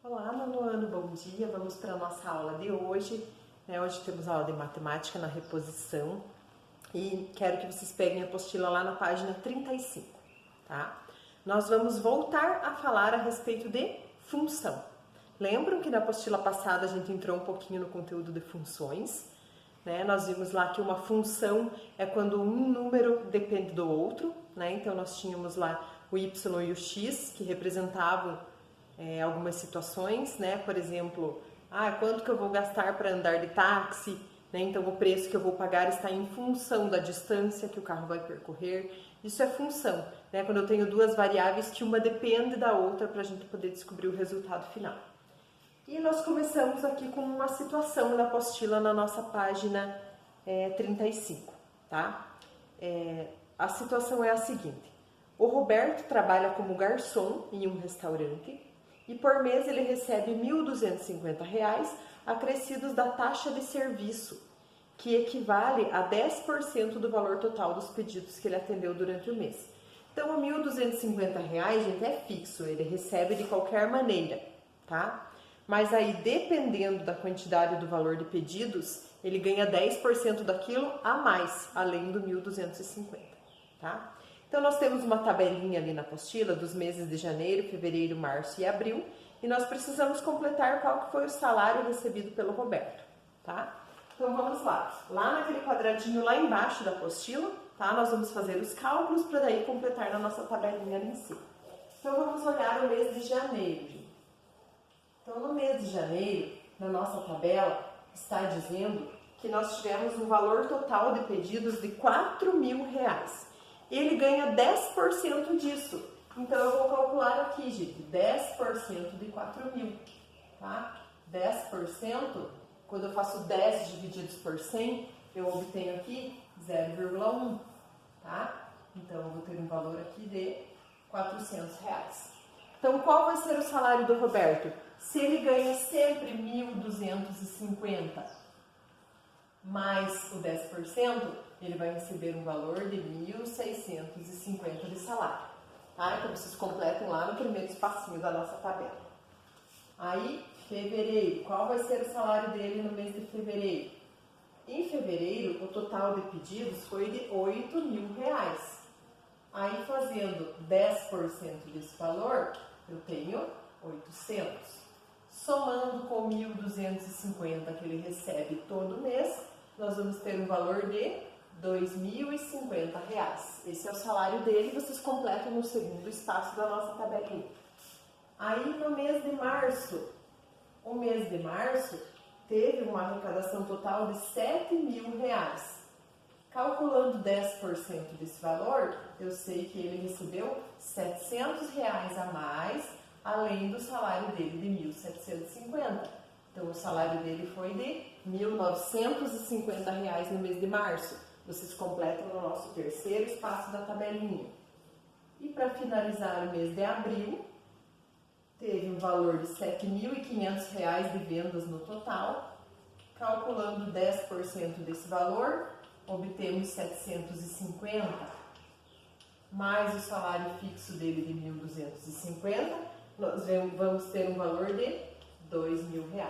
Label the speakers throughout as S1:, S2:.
S1: Olá, nono ano, bom dia. Vamos para a nossa aula de hoje. Hoje temos aula de matemática na reposição e quero que vocês peguem a apostila lá na página 35, tá? Nós vamos voltar a falar a respeito de função. Lembram que na apostila passada a gente entrou um pouquinho no conteúdo de funções, né? Nós vimos lá que uma função é quando um número depende do outro, né? Então nós tínhamos lá o y e o x que representavam algumas situações, né? Por exemplo, quanto que eu vou gastar para andar de táxi, né? Então o preço que eu vou pagar está em função da distância que o carro vai percorrer. Isso é função, né? Quando eu tenho duas variáveis que uma depende da outra para a gente poder descobrir o resultado final. E nós começamos aqui com uma situação na apostila na nossa página 35, tá? A situação é a seguinte: o Roberto trabalha como garçom em um restaurante e por mês ele recebe R$ 1.250 acrescidos da taxa de serviço, que equivale a 10% do valor total dos pedidos que ele atendeu durante o mês. Então, o R$ 1.250, gente, é fixo, ele recebe de qualquer maneira, tá? Mas aí, dependendo da quantidade do valor de pedidos, ele ganha 10% daquilo a mais, além do 1.250, tá? Então, nós temos uma tabelinha ali na apostila dos meses de janeiro, fevereiro, março e abril, e nós precisamos completar qual que foi o salário recebido pelo Roberto, tá? Então, vamos lá. Lá naquele quadradinho lá embaixo da apostila, tá? Nós vamos fazer os cálculos para daí completar na nossa tabelinha ali em cima. Então, vamos olhar o mês de janeiro, gente. Então, no mês de janeiro, na nossa tabela, está dizendo que nós tivemos um valor total de pedidos de R$ 4.000. Ele ganha 10% disso. Então, eu vou calcular aqui, gente, 10% de 4.000, tá? 10%, quando eu faço 10 divididos por 100, eu obtenho aqui 0,1, tá? Então, eu vou ter um valor aqui de R$ 400. Então, qual vai ser o salário do Roberto? Se ele ganha sempre 1.250 mais o 10%, ele vai receber um valor de 1.650 de salário, tá? Então, vocês completem lá no primeiro espacinho da nossa tabela. Aí, fevereiro, qual vai ser o salário dele no mês de fevereiro? Em fevereiro, o total de pedidos foi de R$ 8.000. Aí, fazendo 10% desse valor, eu tenho 800. Somando com 1.250 que ele recebe todo mês, nós vamos ter um valor de R$ 2.050. Esse é o salário dele, vocês completam no segundo espaço da nossa tabelinha. Aí no mês de março, o mês de março teve uma arrecadação total de R$ 7.000. Calculando 10% desse valor, eu sei que ele recebeu R$ 700 a mais, além do salário dele de 1.750. Então, o salário dele foi de R$ 1.950 no mês de março. Vocês completam no nosso terceiro espaço da tabelinha. E para finalizar o mês de abril, teve um valor de R$ 7.500 de vendas no total. Calculando 10% desse valor, obtemos 750, mais o salário fixo dele de 1.250, nós vamos ter um valor de R$ 2.000,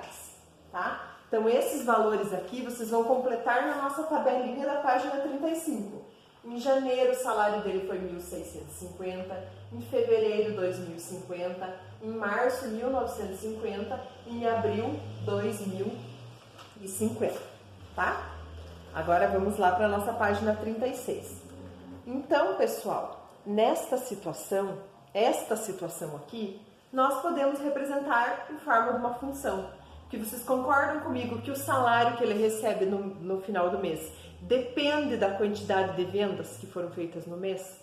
S1: tá? Então, esses valores aqui vocês vão completar na nossa tabelinha da página 35. Em janeiro, o salário dele foi 1.650, em fevereiro, 2.050, em março, 1.950, em abril, 2.050, tá? Agora, vamos lá para a nossa página 36. Então, pessoal, esta situação aqui, nós podemos representar em forma de uma função. Que vocês concordam comigo que o salário que ele recebe no final do mês depende da quantidade de vendas que foram feitas no mês?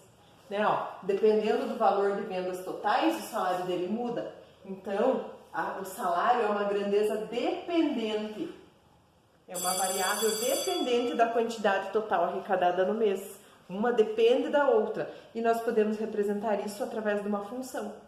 S1: Né? Dependendo do valor de vendas totais, o salário dele muda. Então, o salário é uma grandeza dependente. É uma variável dependente da quantidade total arrecadada no mês. Uma depende da outra. E nós podemos representar isso através de uma função.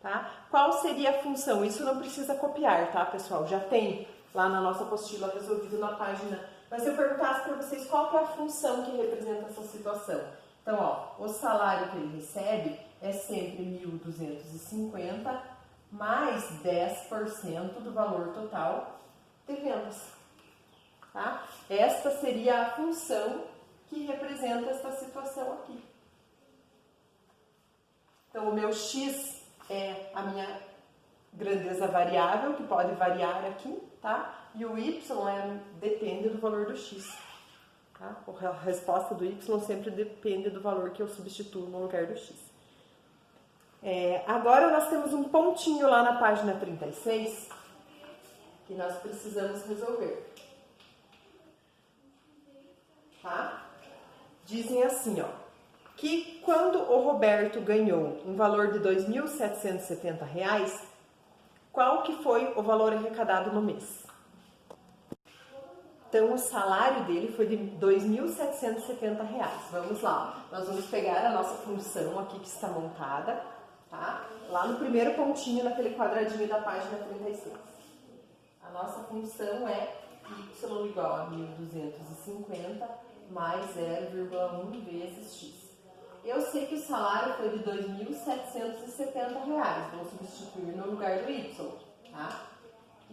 S1: Tá? Qual seria a função? Isso não precisa copiar, tá, pessoal? Já tem lá na nossa apostila resolvido na página. Mas se eu perguntasse para vocês qual que é a função que representa essa situação. Então, o salário que ele recebe é sempre 1.250 mais 10% do valor total de vendas. Tá? Esta seria a função que representa esta situação aqui. Então, o meu X é a minha grandeza variável, que pode variar aqui, tá? E o Y depende do valor do X. Tá? A resposta do Y sempre depende do valor que eu substituo no lugar do X. Agora nós temos um pontinho lá na página 36 que nós precisamos resolver. Tá? Dizem assim, ó, que quando o Roberto ganhou um valor de R$ 2.770, qual que foi o valor arrecadado no mês? Então, o salário dele foi de R$ 2.770. Vamos lá, nós vamos pegar a nossa função aqui que está montada, tá? Lá no primeiro pontinho, naquele quadradinho da página 36. A nossa função é y igual a 1.250 mais 0,1 vezes x. Eu sei que o salário foi de R$ 2.770, vou substituir no lugar do y, tá?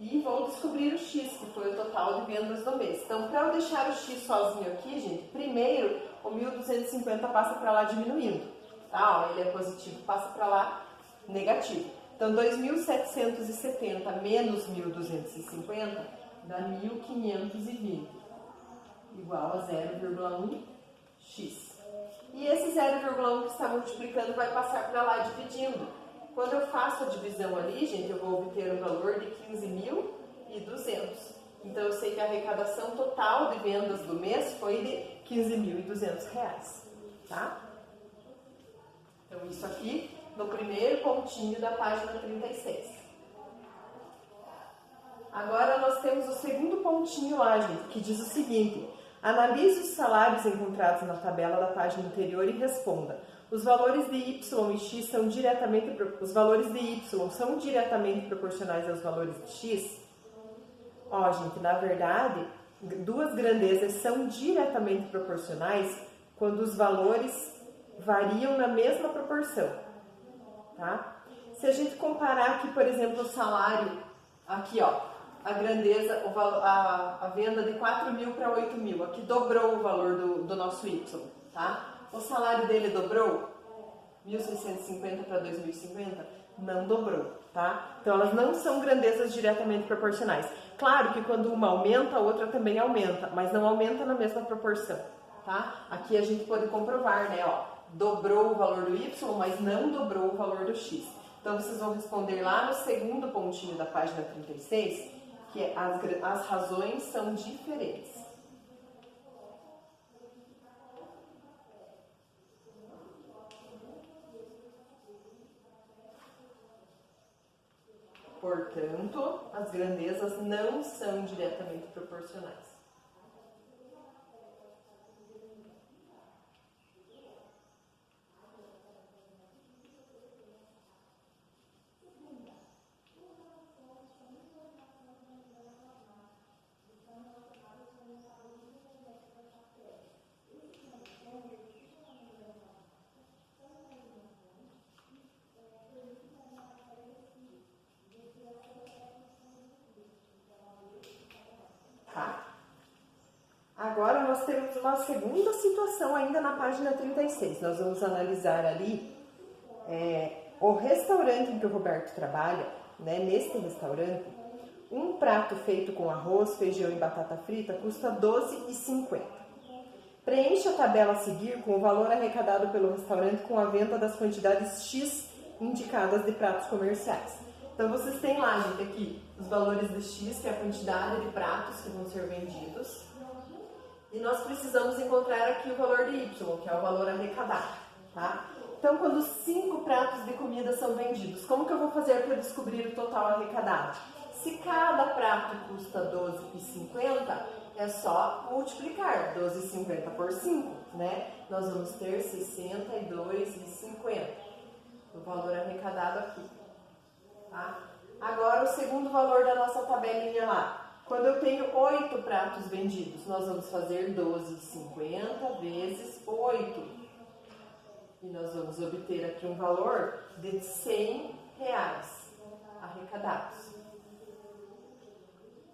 S1: E vou descobrir o x, que foi o total de vendas do mês. Então, para eu deixar o x sozinho aqui, gente, primeiro o 1.250 passa para lá diminuindo, tá? Ó, ele é positivo, passa para lá negativo. Então, 2.770 menos 1.250 dá 1.520, igual a 0,1x. E esse 0,1 que está multiplicando vai passar para lá dividindo. Quando eu faço a divisão ali, gente, eu vou obter um valor de 15.200. Então, eu sei que a arrecadação total de vendas do mês foi de R$ 15.200, tá? Então, isso aqui no primeiro pontinho da página 36. Agora, nós temos o segundo pontinho lá, gente, que diz o seguinte: analise os salários encontrados na tabela da página anterior e responda. Os valores de y e x são diretamente proporcionais aos valores de x? Ó, gente, na verdade, duas grandezas são diretamente proporcionais quando os valores variam na mesma proporção, tá? Se a gente comparar aqui, por exemplo, o salário, aqui, ó, a grandeza, a venda de 4.000 para 8.000, aqui dobrou o valor do nosso y, tá? O salário dele dobrou? 1.650 para 2.050? Não dobrou, tá? Então, elas não são grandezas diretamente proporcionais. Claro que quando uma aumenta, a outra também aumenta, mas não aumenta na mesma proporção, tá? Aqui a gente pode comprovar, né, ó, dobrou o valor do y, mas não dobrou o valor do x. Então, vocês vão responder lá no segundo pontinho da página 36, que as razões são diferentes. Portanto, as grandezas não são diretamente proporcionais. Agora nós temos uma segunda situação ainda na página 36. Nós vamos analisar ali o restaurante em que o Roberto trabalha, né? Neste restaurante, um prato feito com arroz, feijão e batata frita custa R$ 12,50. Preencha a tabela a seguir com o valor arrecadado pelo restaurante com a venda das quantidades X indicadas de pratos comerciais. Então, vocês têm lá, gente, aqui os valores de X, que é a quantidade de pratos que vão ser vendidos. E nós precisamos encontrar aqui o valor de Y, que é o valor arrecadado, tá? Então, quando 5 pratos de comida são vendidos, como que eu vou fazer para descobrir o total arrecadado? Se cada prato custa R$ 12,50, é só multiplicar 12,50 por 5, né? Nós vamos ter R$ 62,50, o valor arrecadado aqui, tá? Agora, o segundo valor da nossa tabelinha lá. Quando eu tenho 8 pratos vendidos, nós vamos fazer 12,50 vezes 8. E nós vamos obter aqui um valor de R$ 100. arrecadados.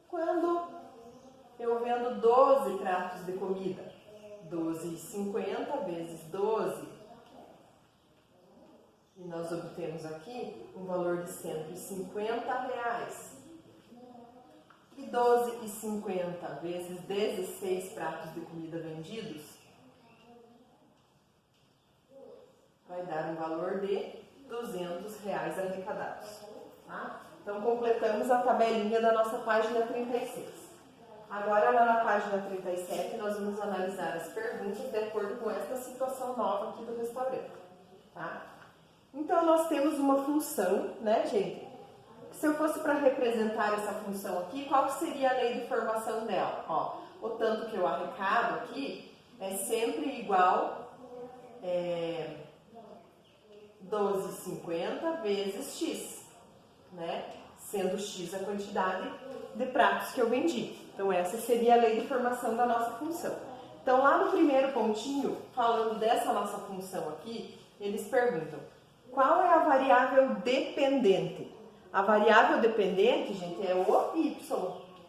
S1: Quando eu vendo 12 pratos de comida, 12,50 vezes 12, e nós obtemos aqui um valor de R$150. E 12,50 vezes 16 pratos de comida vendidos vai dar um valor de R$200 arrecadados. Tá? Então, completamos a tabelinha da nossa página 36. Agora, lá na página 37, nós vamos analisar as perguntas de acordo com esta situação nova aqui do restaurante. Tá? Então, nós temos uma função, né, gente? Se eu fosse para representar essa função aqui, qual seria a lei de formação dela? Ó, o tanto que eu arrecado aqui é sempre igual 12,50 vezes x, né? Sendo x a quantidade de pratos que eu vendi. Então, essa seria a lei de formação da nossa função. Então, lá no primeiro pontinho, falando dessa nossa função aqui, eles perguntam: qual é a variável dependente? A variável dependente, gente, é o y,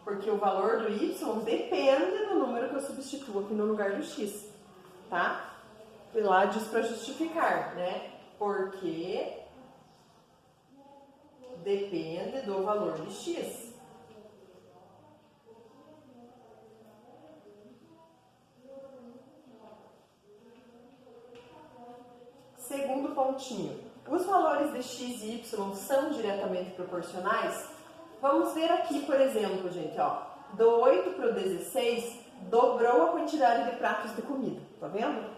S1: porque o valor do y depende do número que eu substituo aqui no lugar do x, tá? E lá diz para justificar, né? Porque depende do valor de x. Segundo pontinho. Os valores de x e y são diretamente proporcionais? Vamos ver aqui, por exemplo, gente, ó, do 8 para o 16, dobrou a quantidade de pratos de comida, tá vendo?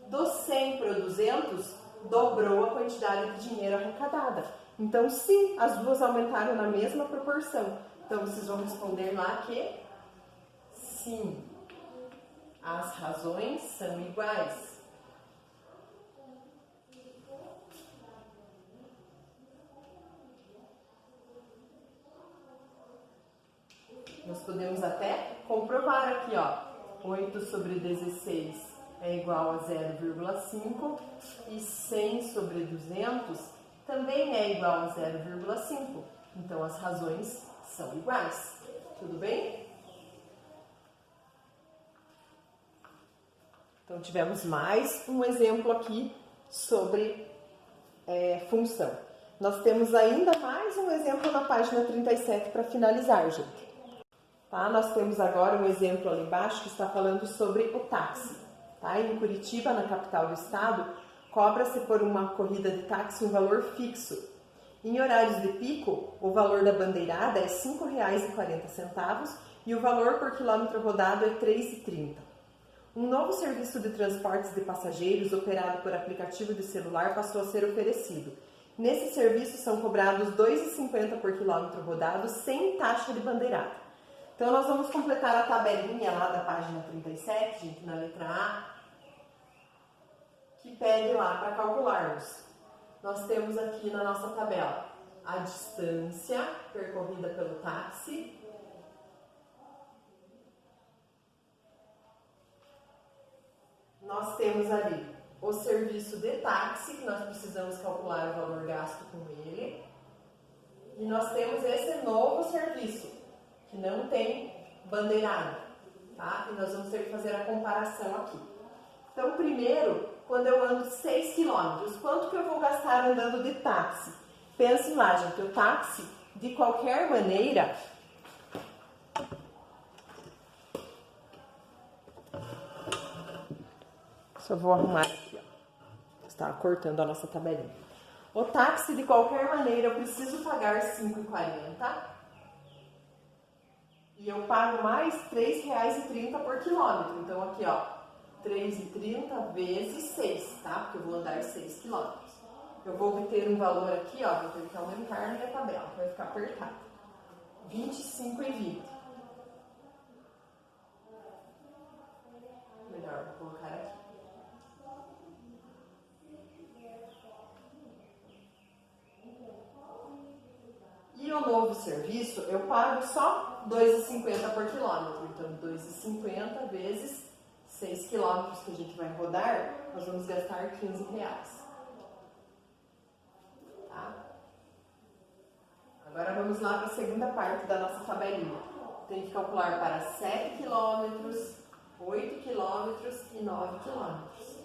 S1: Do 100 para o 200, dobrou a quantidade de dinheiro arrecadada. Então, sim, as duas aumentaram na mesma proporção. Então, vocês vão responder lá que sim, as razões são iguais. Nós podemos até comprovar aqui, ó, 8 sobre 16 é igual a 0,5 e 100 sobre 200 também é igual a 0,5. Então, as razões são iguais. Tudo bem? Então, tivemos mais um exemplo aqui sobre função. Nós temos ainda mais um exemplo na página 37 para finalizar, gente. Tá? Nós temos agora um exemplo ali embaixo que está falando sobre o táxi. Tá? Em Curitiba, na capital do estado, cobra-se por uma corrida de táxi um valor fixo. Em horários de pico, o valor da bandeirada é R$ 5,40 e o valor por quilômetro rodado é R$ 3,30. Um novo serviço de transportes de passageiros operado por aplicativo de celular passou a ser oferecido. Nesse serviço são cobrados R$ 2,50 por quilômetro rodado sem taxa de bandeirada. Então, nós vamos completar a tabelinha lá da página 37, gente, na letra A, que pede lá para calcularmos. Nós temos aqui na nossa tabela a distância percorrida pelo táxi, nós temos ali o serviço de táxi, que nós precisamos calcular o valor gasto com ele, e nós temos esse novo serviço, que não tem bandeirada, tá? E nós vamos ter que fazer a comparação aqui. Então, primeiro, quando eu ando 6 km, quanto que eu vou gastar andando de táxi? Pensem lá, gente, o táxi, de qualquer maneira, só vou arrumar aqui, ó. Está cortando a nossa tabelinha. O táxi, de qualquer maneira, eu preciso pagar R$ 5,40. E eu pago mais R$ 3,30 por quilômetro. Então, aqui, ó, 3,30 vezes 6, tá? Porque eu vou andar 6 quilômetros. Eu vou obter um valor aqui, ó, vou ter que aumentar na minha tabela, vai ficar apertado. R$ 25,20. Melhor, vou colocar aqui. E o novo serviço, eu pago só R$ 2,50 por quilômetro. Então, R$ 2,50 vezes 6 quilômetros que a gente vai rodar, nós vamos gastar R$ 15. Tá? Agora vamos lá para a segunda parte da nossa tabelinha. Tem que calcular para 7 quilômetros, 8 quilômetros e 9 quilômetros.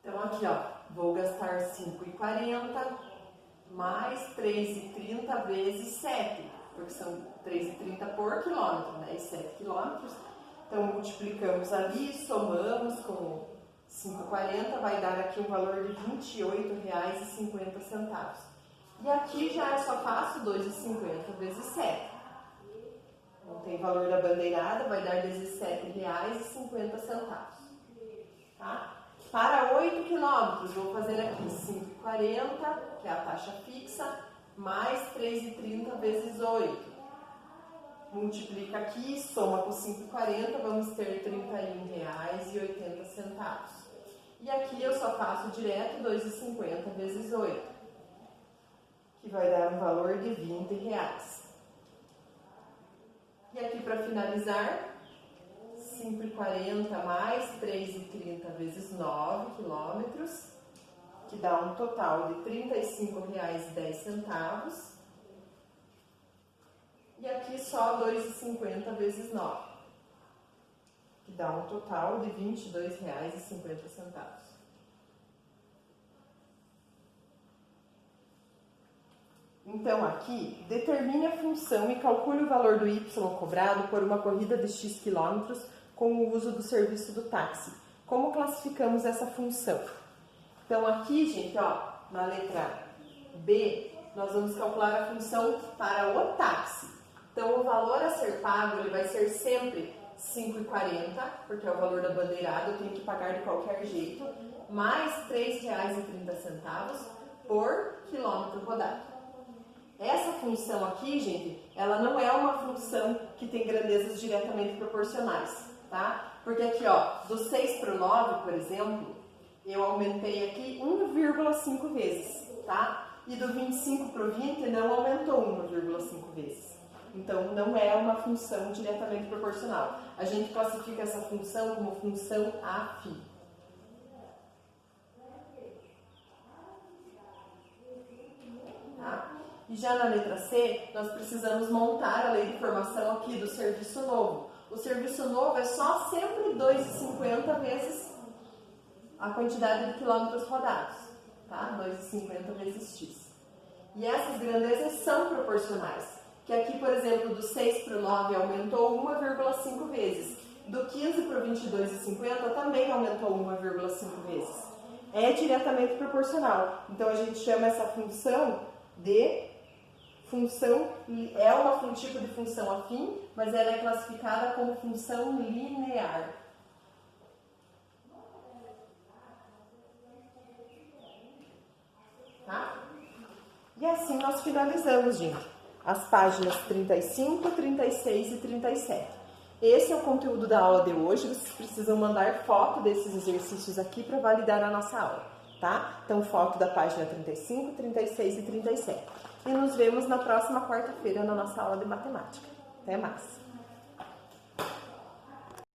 S1: Então aqui, ó, vou gastar 5,40 mais 3,30 vezes 7, porque são 3,30 por quilômetro, né? E 7 quilômetros. Então multiplicamos ali, somamos com 5,40, vai dar aqui um valor de R$ 28,50. E aqui já só faço 2,50 vezes 7. Não tem valor da bandeirada, vai dar R$ 17,50. Tá? Para 8 quilômetros, vou fazer aqui 5,40, que é a taxa fixa, mais 3,30 vezes 8. Multiplica aqui, soma com 5,40, vamos ter R$ 31,80. E aqui eu só faço direto 2,50 vezes 8, que vai dar um valor de R$ 20. E aqui para finalizar, 5,40 mais 3,30 vezes 9 quilômetros, que dá um total de R$ 35,10. E aqui só 2,50 vezes 9, que dá um total de R$ 22,50. Então aqui, determine a função e calcule o valor do y cobrado por uma corrida de x quilômetros com o uso do serviço do táxi. Como classificamos essa função? Então aqui, gente, ó, na letra B, nós vamos calcular a função para o táxi. Então o valor a ser pago, ele vai ser sempre 5,40, porque é o valor da bandeirada, eu tenho que pagar de qualquer jeito, mais R$ 3,30 por quilômetro rodado. Essa função aqui, gente, ela não é uma função que tem grandezas diretamente proporcionais, tá? Porque aqui, ó, do 6 para o 9, por exemplo, eu aumentei aqui 1,5 vezes, tá? E do 25 para o 20 não aumentou 1,5 vezes. Então, não é uma função diretamente proporcional. A gente classifica essa função como função afim. Tá? E já na letra C, nós precisamos montar a lei de formação aqui do serviço novo. O serviço novo é só sempre 2,50 vezes a quantidade de quilômetros rodados, tá? 2,50 vezes x. E essas grandezas são proporcionais. Que aqui, por exemplo, do 6 para o 9 aumentou 1,5 vezes. Do 15 para o 22,50 também aumentou 1,5 vezes. É diretamente proporcional. Então a gente chama essa função de função, é um tipo de função afim, mas ela é classificada como função linear. Tá? E assim nós finalizamos, gente, as páginas 35, 36 e 37. Esse é o conteúdo da aula de hoje. Vocês precisam mandar foto desses exercícios aqui para validar a nossa aula, tá? Então, foto da página 35, 36 e 37. E nos vemos na próxima quarta-feira na nossa aula de matemática. Até mais!